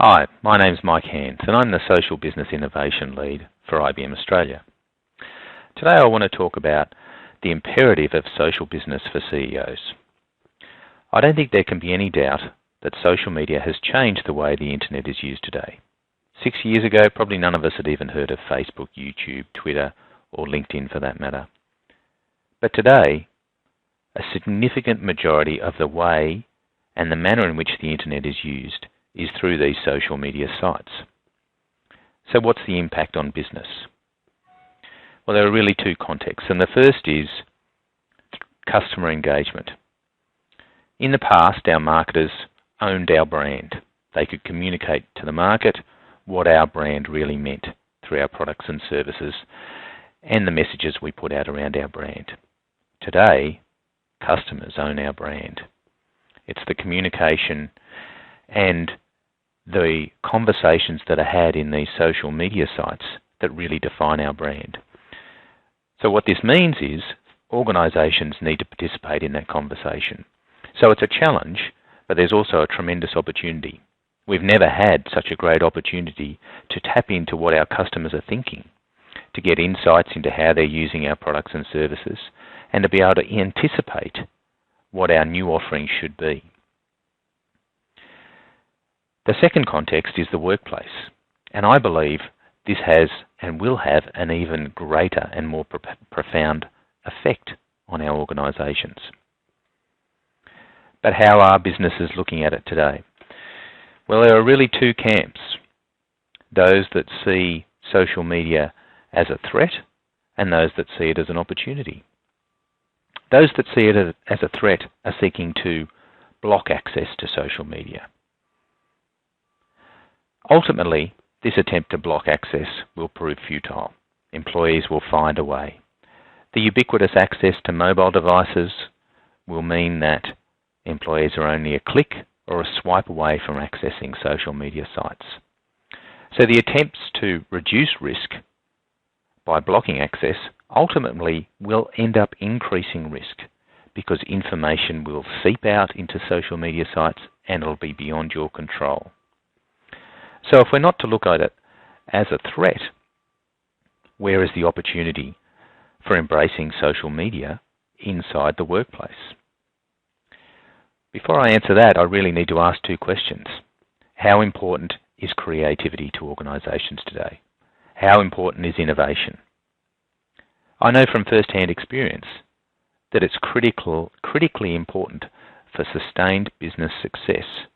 Hi, my name's Mike Hans and I'm the Social Business Innovation Lead for IBM Australia. Today I want to talk about the imperative of social business for CEOs. I don't think there can be any doubt that social media has changed the way the internet is used today. 6 years ago, probably none of us had even heard of Facebook, YouTube, Twitter, or LinkedIn for that matter. But today, a significant majority of the way and the manner in which the internet is used is through these social media sites. So what's the impact on business? Well, there are really two contexts, and the first is customer engagement. In the past, our marketers owned our brand. They could communicate to the market what our brand really meant through our products and services and the messages we put out around our brand. Today, customers own our brand. It's the communication and the conversations that are had in these social media sites that really define our brand. So what this means is organisations need to participate in that conversation. So it's a challenge, but there's also a tremendous opportunity. We've never had such a great opportunity to tap into what our customers are thinking, to get insights into how they're using our products and services, and to be able to anticipate what our new offerings should be. The second context is the workplace, and I believe this has and will have an even greater and more profound effect on our organisations. But how are businesses looking at it today? Well, there are really two camps. Those that see social media as a threat and those that see it as an opportunity. Those that see it as a threat are seeking to block access to social media. Ultimately, this attempt to block access will prove futile. Employees will find a way. The ubiquitous access to mobile devices will mean that employees are only a click or a swipe away from accessing social media sites. So the attempts to reduce risk by blocking access ultimately will end up increasing risk because information will seep out into social media sites and it'll be beyond your control. So if we're not to look at it as a threat, where is the opportunity for embracing social media inside the workplace? Before I answer that, I really need to ask two questions. How important is creativity to organisations today? How important is innovation? I know from first-hand experience that it's critically important for sustained business success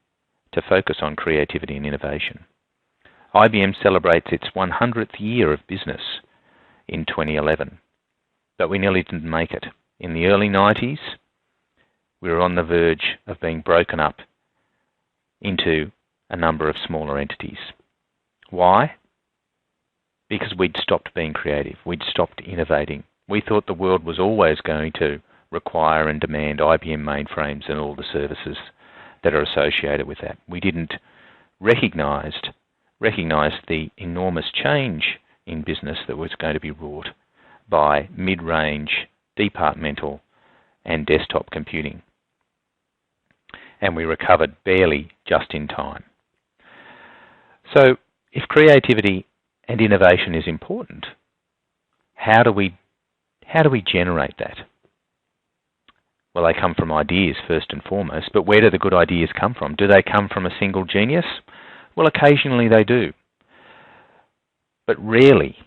to focus on creativity and innovation. IBM celebrates its 100th year of business in 2011, but we nearly didn't make it. In the early 90s, we were on the verge of being broken up into a number of smaller entities. Why? Because we'd stopped being creative. We'd stopped innovating. We thought the world was always going to require and demand IBM mainframes and all the services that are associated with that. We didn't recognize the enormous change in business that was going to be wrought by mid-range, departmental and desktop computing. And we recovered barely just in time. So if creativity and innovation is important, how do we generate that? Well, they come from ideas first and foremost, but where do the good ideas come from? Do they come from a single genius? Well, occasionally they do, but rarely.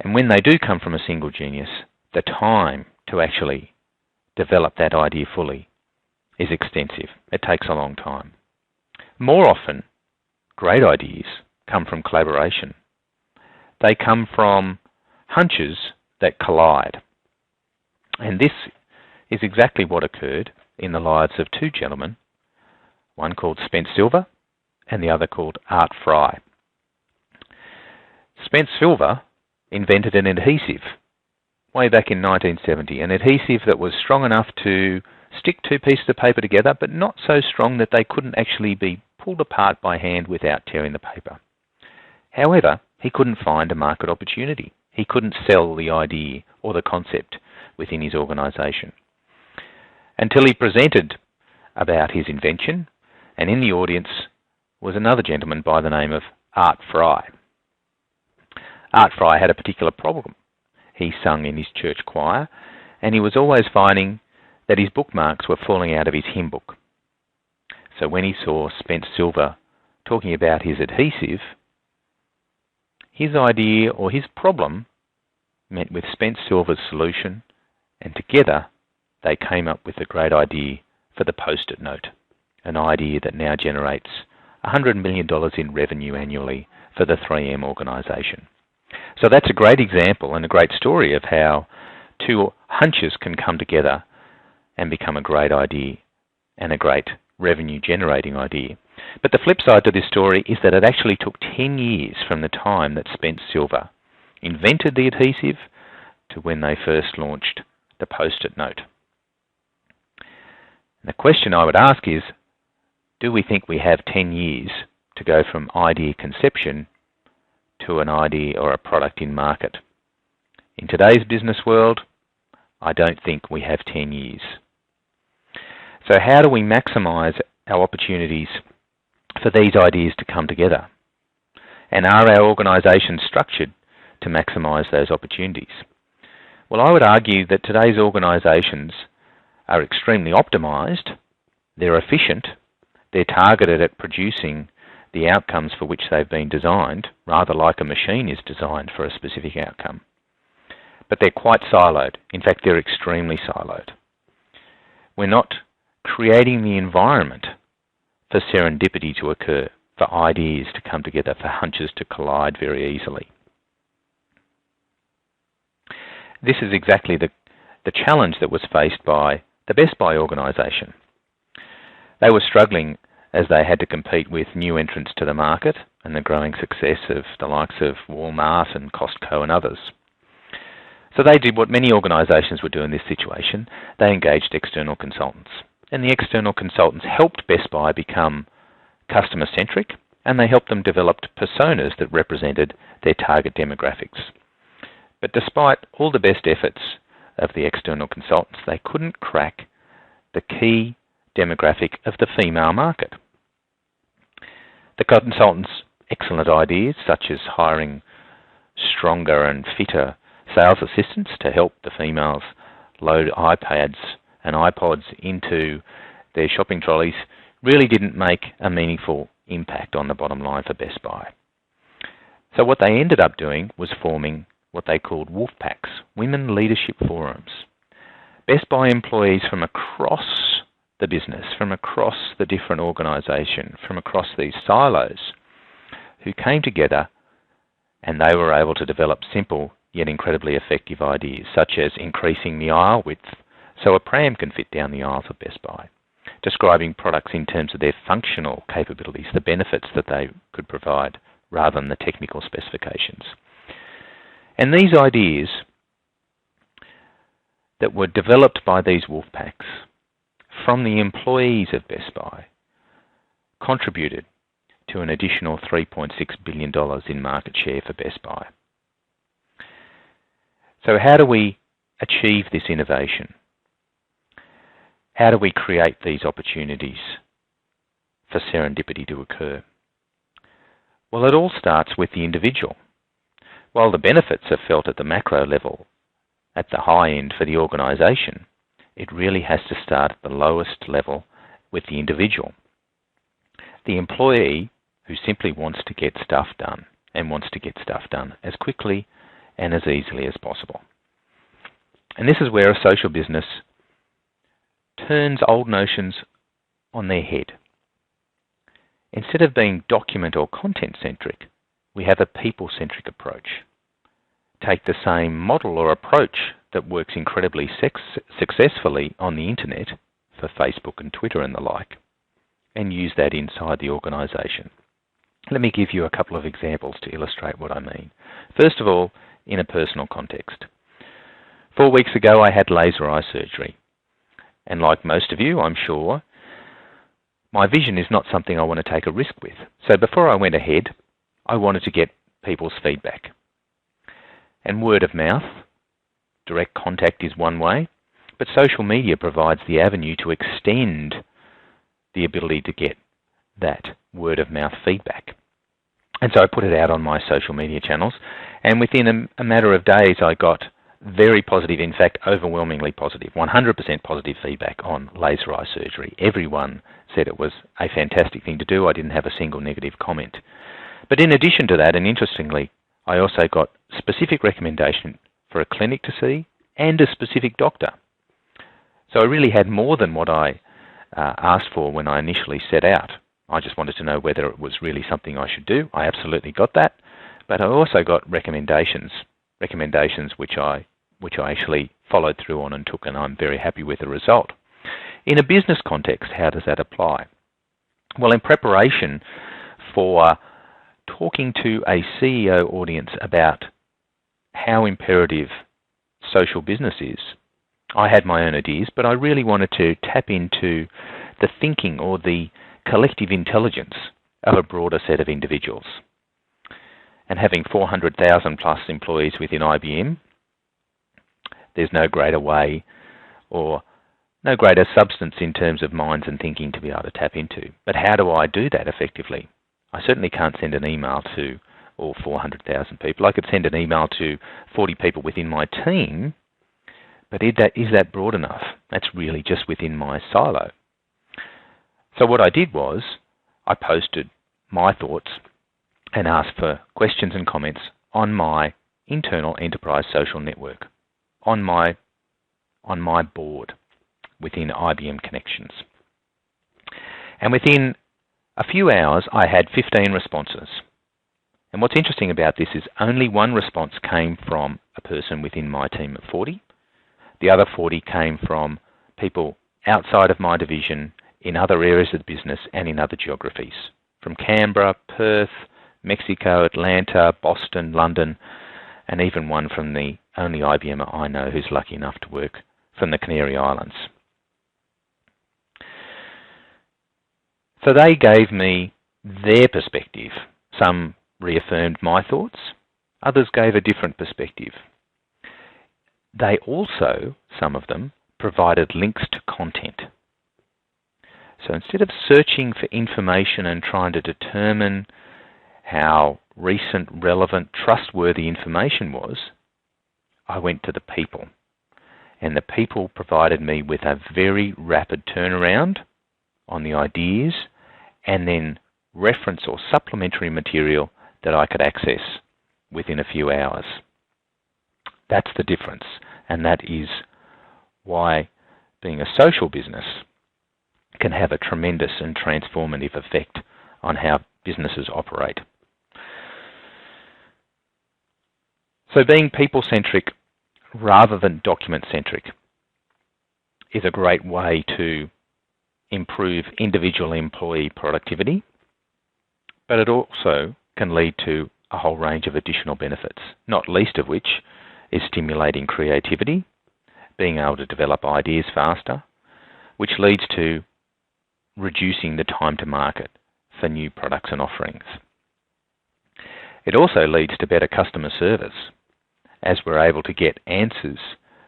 And when they do come from a single genius, the time to actually develop that idea fully is extensive. It takes a long time. More often, great ideas come from collaboration. They come from hunches that collide. And this is exactly what occurred in the lives of two gentlemen, one called Spence Silver and the other called Art Fry. Spence Silver invented an adhesive way back in 1970, an adhesive that was strong enough to stick two pieces of paper together, but not so strong that they couldn't actually be pulled apart by hand without tearing the paper. However, he couldn't find a market opportunity. He couldn't sell the idea or the concept within his organisation until he presented about his invention, and in the audience was another gentleman by the name of Art Fry. Art Fry had a particular problem. He sung in his church choir, and he was always finding that his bookmarks were falling out of his hymn book. So when he saw Spence Silver talking about his adhesive, his idea or his problem met with Spence Silver's solution, and together they came up with a great idea for the Post-it note, an idea that now generates $100 million in revenue annually for the 3M organisation. So that's a great example and a great story of how two hunches can come together and become a great idea and a great revenue-generating idea. But the flip side to this story is that it actually took 10 years from the time that Spence Silver invented the adhesive to when they first launched the Post-it note. And the question I would ask is, do we think we have 10 years to go from idea conception to an idea or a product in market? In today's business world, I don't think we have 10 years. So how do we maximise our opportunities for these ideas to come together? And are our organisations structured to maximise those opportunities? Well, I would argue that today's organisations are extremely optimised, they're efficient, they're targeted at producing the outcomes for which they've been designed, rather like a machine is designed for a specific outcome. But they're quite siloed. In fact, they're extremely siloed. We're not creating the environment for serendipity to occur, for ideas to come together, for hunches to collide very easily. This is exactly the challenge that was faced by the Best Buy organisation. They were struggling as they had to compete with new entrants to the market and the growing success of the likes of Walmart and Costco and others. So they did what many organisations would do in this situation. They engaged external consultants. And the external consultants helped Best Buy become customer-centric, and they helped them develop personas that represented their target demographics. But despite all the best efforts of the external consultants, they couldn't crack the key demographic of the female market. The consultants' excellent ideas, such as hiring stronger and fitter sales assistants to help the females load iPads and iPods into their shopping trolleys, really didn't make a meaningful impact on the bottom line for Best Buy. So what they ended up doing was forming what they called wolf packs, women leadership forums. Best Buy employees from across the business, from across the different organisation, from across these silos, who came together, and they were able to develop simple yet incredibly effective ideas, such as increasing the aisle width so a pram can fit down the aisles of Best Buy, describing products in terms of their functional capabilities, the benefits that they could provide, rather than the technical specifications. And these ideas that were developed by these wolf packs from the employees of Best Buy contributed to an additional $3.6 billion in market share for Best Buy. So how do we achieve this innovation? How do we create these opportunities for serendipity to occur? Well, it all starts with the individual. While the benefits are felt at the macro level, at the high end for the organisation, it really has to start at the lowest level with the individual. The employee who simply wants to get stuff done and wants to get stuff done as quickly and as easily as possible. And this is where a social business turns old notions on their head. Instead of being document or content-centric, we have a people-centric approach. Take the same model or approach that works incredibly successfully on the internet for Facebook and Twitter and the like, and use that inside the organisation. Let me give you a couple of examples to illustrate what I mean. First of all, in a personal context. 4 weeks ago, I had laser eye surgery. And like most of you, I'm sure, my vision is not something I want to take a risk with. So before I went ahead, I wanted to get people's feedback. And word of mouth, direct contact is one way, but social media provides the avenue to extend the ability to get that word-of-mouth feedback. And so I put it out on my social media channels, and within a matter of days I got very positive, in fact overwhelmingly positive, 100% positive feedback on laser eye surgery. Everyone said it was a fantastic thing to do. I didn't have a single negative comment. But in addition to that, and interestingly, I also got specific recommendation for a clinic to see and a specific doctor. So I really had more than what I asked for when I initially set out. I just wanted to know whether it was really something I should do. I absolutely got that, but I also got recommendations which I actually followed through on and took, and I'm very happy with the result. In a business context, how does that apply? Well, in preparation for talking to a CEO audience about how imperative social business is, I had my own ideas, but I really wanted to tap into the thinking or the collective intelligence of a broader set of individuals. And having 400,000 plus employees within IBM, there's no greater way or no greater substance in terms of minds and thinking to be able to tap into. But how do I do that effectively? I certainly can't send an email to all 400,000 people. I could send an email to 40 people within my team, but is that broad enough? That's really just within my silo. So what I did was I posted my thoughts and asked for questions and comments on my internal enterprise social network, on my board within IBM Connections. And within a few hours, I had 15 responses. And what's interesting about this is only one response came from a person within my team of 40. The other 40 came from people outside of my division in other areas of the business and in other geographies, from Canberra, Perth, Mexico, Atlanta, Boston, London, and even one from the only IBMer I know who's lucky enough to work from the Canary Islands. So they gave me their perspective. Some reaffirmed my thoughts, others gave a different perspective. They also, some of them, provided links to content. So instead of searching for information and trying to determine how recent, relevant, trustworthy information was, I went to the people. And the people provided me with a very rapid turnaround on the ideas and then reference or supplementary material that I could access within a few hours. That's the difference, and that is why being a social business can have a tremendous and transformative effect on how businesses operate. So being people-centric rather than document-centric is a great way to improve individual employee productivity, but it also can lead to a whole range of additional benefits, not least of which is stimulating creativity, being able to develop ideas faster, which leads to reducing the time to market for new products and offerings. It also leads to better customer service, as we're able to get answers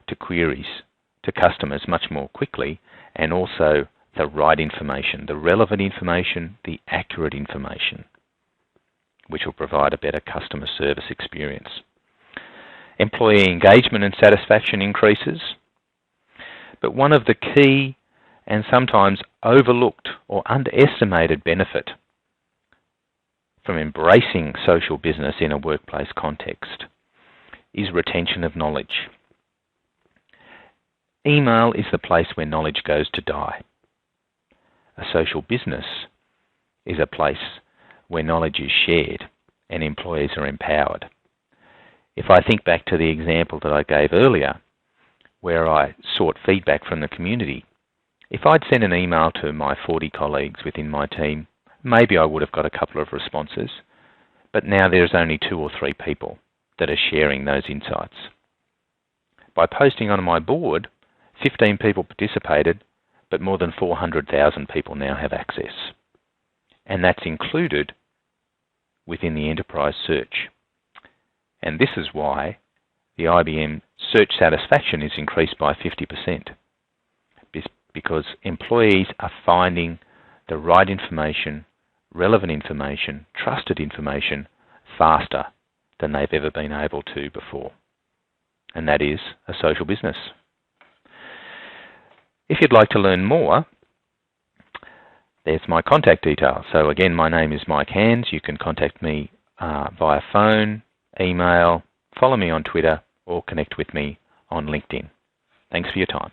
to queries to customers much more quickly, and also the right information, the relevant information, the accurate information, which will provide a better customer service experience. Employee engagement and satisfaction increases, but one of the key and sometimes overlooked or underestimated benefit from embracing social business in a workplace context is retention of knowledge. Email is the place where knowledge goes to die. A social business is a place where knowledge is shared and employees are empowered. If I think back to the example that I gave earlier, where I sought feedback from the community, if I'd sent an email to my 40 colleagues within my team, maybe I would have got a couple of responses, but now there's only 2 or 3 people that are sharing those insights. By posting on my board, 15 people participated, but more than 400,000 people now have access. And that's included within the enterprise search. And this is why the IBM search satisfaction is increased by 50%, because employees are finding the right information relevant information, trusted information, faster than they've ever been able to before. And that is a social business. If you'd like to learn more, there's my contact details. So again, my name is Mike Hands. You can contact me via phone, email, follow me on Twitter, or connect with me on LinkedIn. Thanks for your time.